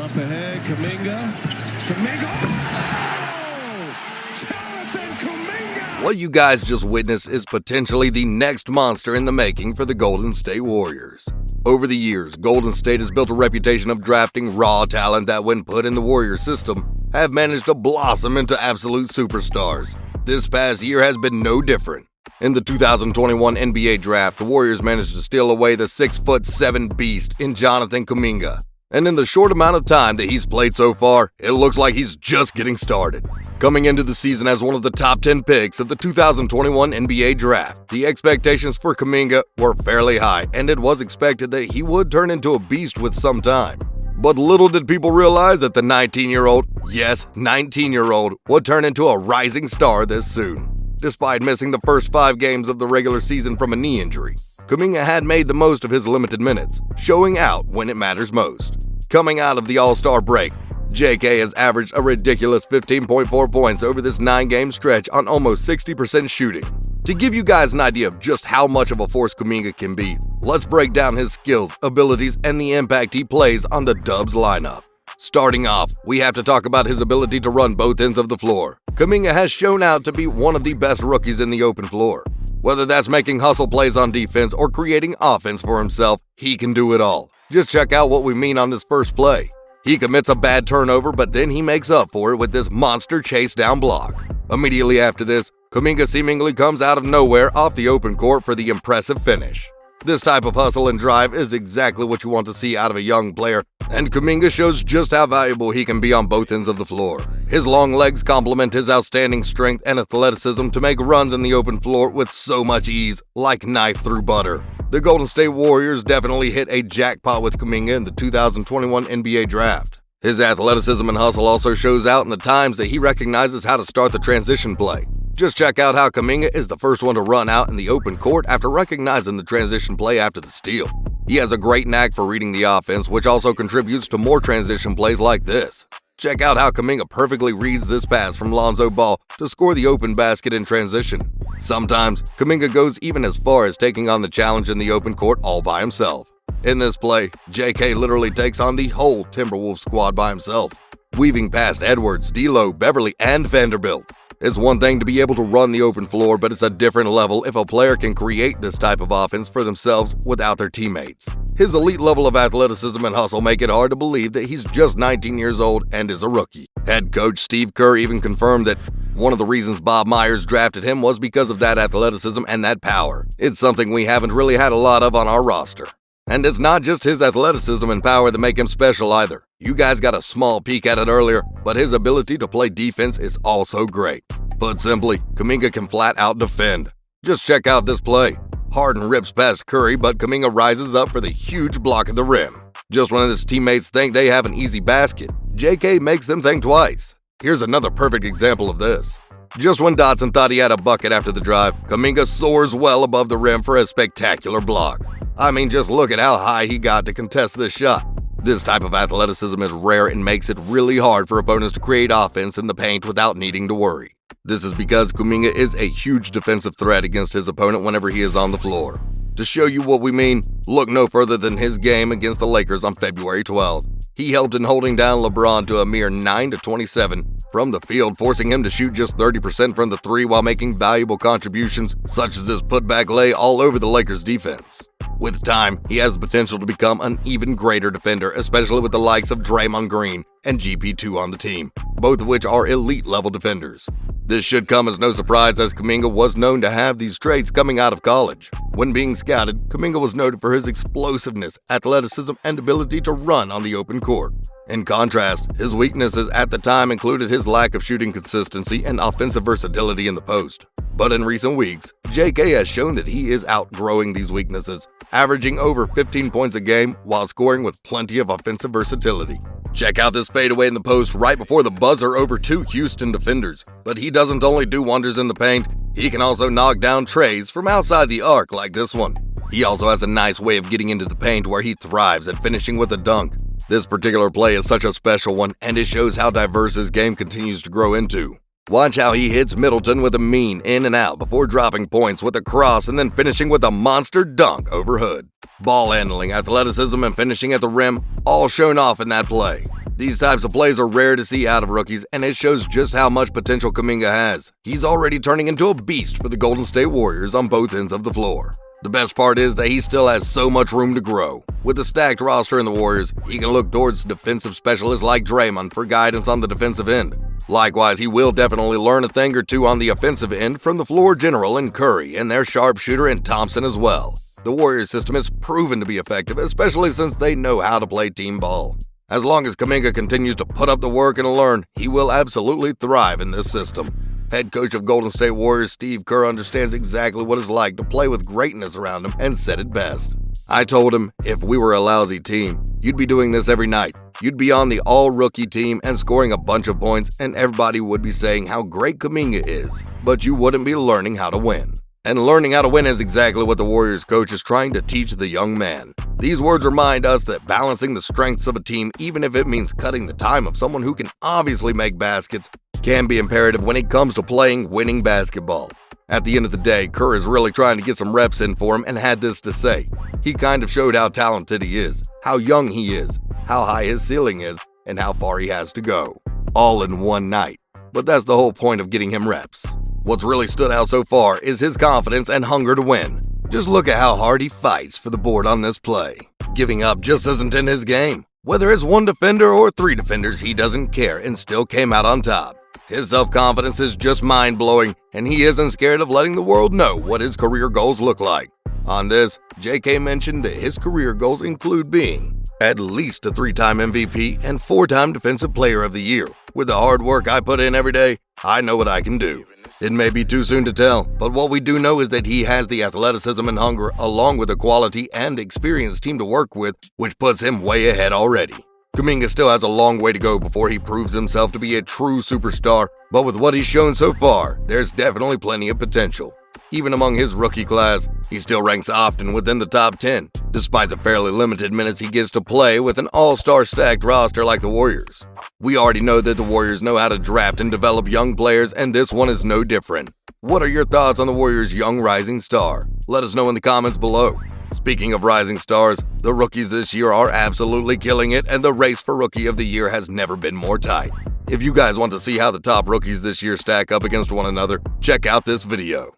up ahead. Kuminga. Oh! Jonathan Kuminga! What you guys just witnessed is potentially the next monster in the making for the Golden State Warriors. Over the years, Golden State has built a reputation of drafting raw talent that, when put in the Warriors system, have managed to blossom into absolute superstars. This past year has been no different. In the 2021 NBA draft, the Warriors managed to steal away the 6'7" beast in Jonathan Kuminga. And in the short amount of time that he's played so far, it looks like he's just getting started. Coming into the season as one of the top 10 picks of the 2021 NBA draft, the expectations for Kuminga were fairly high, and it was expected that he would turn into a beast with some time. But little did people realize that the 19-year-old, yes, 19-year-old, would turn into a rising star this soon. Despite missing the first 5 games of the regular season from a knee injury, Kuminga had made the most of his limited minutes, showing out when it matters most. Coming out of the All-Star break, JK has averaged a ridiculous 15.4 points over this 9-game stretch on almost 60% shooting. To give you guys an idea of just how much of a force Kuminga can be, let's break down his skills, abilities, and the impact he plays on the Dubs lineup. Starting off, we have to talk about his ability to run both ends of the floor. Kuminga has shown out to be one of the best rookies in the open floor. Whether that's making hustle plays on defense or creating offense for himself, he can do it all. Just check out what we mean on this first play. He commits a bad turnover, but then he makes up for it with this monster chase down block. Immediately after this, Kuminga seemingly comes out of nowhere off the open court for the impressive finish. This type of hustle and drive is exactly what you want to see out of a young player, and Kuminga shows just how valuable he can be on both ends of the floor. His long legs complement his outstanding strength and athleticism to make runs in the open floor with so much ease, like knife through butter. The Golden State Warriors definitely hit a jackpot with Kuminga in the 2021 NBA draft. His athleticism and hustle also shows out in the times that he recognizes how to start the transition play. Just check out how Kuminga is the first one to run out in the open court after recognizing the transition play after the steal. He has a great knack for reading the offense, which also contributes to more transition plays like this. Check out how Kuminga perfectly reads this pass from Lonzo Ball to score the open basket in transition. Sometimes, Kuminga goes even as far as taking on the challenge in the open court all by himself. In this play, JK literally takes on the whole Timberwolves squad by himself, weaving past Edwards, D'Lo, Beverly, and Vanderbilt. It's one thing to be able to run the open floor, but it's a different level if a player can create this type of offense for themselves without their teammates. His elite level of athleticism and hustle make it hard to believe that he's just 19 years old and is a rookie. Head coach Steve Kerr even confirmed that one of the reasons Bob Myers drafted him was because of that athleticism and that power. It's something we haven't really had a lot of on our roster. And it's not just his athleticism and power that make him special either. You guys got a small peek at it earlier, but his ability to play defense is also great. Put simply, Kuminga can flat out defend. Just check out this play. Harden rips past Curry, but Kuminga rises up for the huge block at the rim. Just when his teammates think they have an easy basket, JK makes them think twice. Here's another perfect example of this. Just when Dotson thought he had a bucket after the drive, Kuminga soars well above the rim for a spectacular block. I mean, just look at how high he got to contest this shot. This type of athleticism is rare and makes it really hard for opponents to create offense in the paint without needing to worry. This is because Kuminga is a huge defensive threat against his opponent whenever he is on the floor. To show you what we mean, look no further than his game against the Lakers on February 12th. He helped in holding down LeBron to a mere 9-27 from the field, forcing him to shoot just 30% from the three while making valuable contributions, such as this putback lay all over the Lakers' defense. With time, he has the potential to become an even greater defender, especially with the likes of Draymond Green and GP2 on the team, both of which are elite-level defenders. This should come as no surprise, as Kuminga was known to have these traits coming out of college. When being scouted, Kuminga was noted for his explosiveness, athleticism, and ability to run on the open court. In contrast, his weaknesses at the time included his lack of shooting consistency and offensive versatility in the post. But in recent weeks, JK has shown that he is outgrowing these weaknesses, averaging over 15 points a game while scoring with plenty of offensive versatility. Check out this fadeaway in the post right before the buzzer over 2 Houston defenders. But he doesn't only do wonders in the paint, he can also knock down trays from outside the arc like this one. He also has a nice way of getting into the paint where he thrives at finishing with a dunk. This particular play is such a special one, and it shows how diverse his game continues to grow into. Watch how he hits Middleton with a mean in and out before dropping points with a cross and then finishing with a monster dunk over Hood. Ball handling, athleticism, and finishing at the rim all shown off in that play. These types of plays are rare to see out of rookies, and it shows just how much potential Kuminga has. He's already turning into a beast for the Golden State Warriors on both ends of the floor. The best part is that he still has so much room to grow. With a stacked roster in the Warriors, he can look towards defensive specialists like Draymond for guidance on the defensive end. Likewise, he will definitely learn a thing or two on the offensive end from the floor general in Curry and their sharpshooter in Thompson as well. The Warriors system has proven to be effective, especially since they know how to play team ball. As long as Kuminga continues to put up the work and learn, he will absolutely thrive in this system. Head coach of Golden State Warriors Steve Kerr understands exactly what it's like to play with greatness around him and said it best. I told him, if we were a lousy team, you'd be doing this every night. You'd be on the all-rookie team and scoring a bunch of points, and everybody would be saying how great Kuminga is, but you wouldn't be learning how to win. And learning how to win is exactly what the Warriors coach is trying to teach the young man. These words remind us that balancing the strengths of a team, even if it means cutting the time of someone who can obviously make baskets, can be imperative when it comes to playing winning basketball. At the end of the day, Kerr is really trying to get some reps in for him and had this to say. He kind of showed how talented he is, how young he is, how high his ceiling is, and how far he has to go. All in one night. But that's the whole point of getting him reps. What's really stood out so far is his confidence and hunger to win. Just look at how hard he fights for the board on this play. Giving up just isn't in his game. Whether it's one defender or three defenders, he doesn't care and still came out on top. His self-confidence is just mind-blowing, and he isn't scared of letting the world know what his career goals look like. On this, JK mentioned that his career goals include being at least a 3-time MVP and 4-time Defensive Player of the Year. With the hard work I put in every day, I know what I can do. It may be too soon to tell, but what we do know is that he has the athleticism and hunger along with a quality and experienced team to work with, which puts him way ahead already. Kuminga still has a long way to go before he proves himself to be a true superstar, but with what he's shown so far, there's definitely plenty of potential. Even among his rookie class, he still ranks often within the top 10, despite the fairly limited minutes he gets to play with an all-star stacked roster like the Warriors. We already know that the Warriors know how to draft and develop young players, and this one is no different. What are your thoughts on the Warriors' young rising star? Let us know in the comments below. Speaking of rising stars, the rookies this year are absolutely killing it, and the race for Rookie of the Year has never been more tight. If you guys want to see how the top rookies this year stack up against one another, check out this video.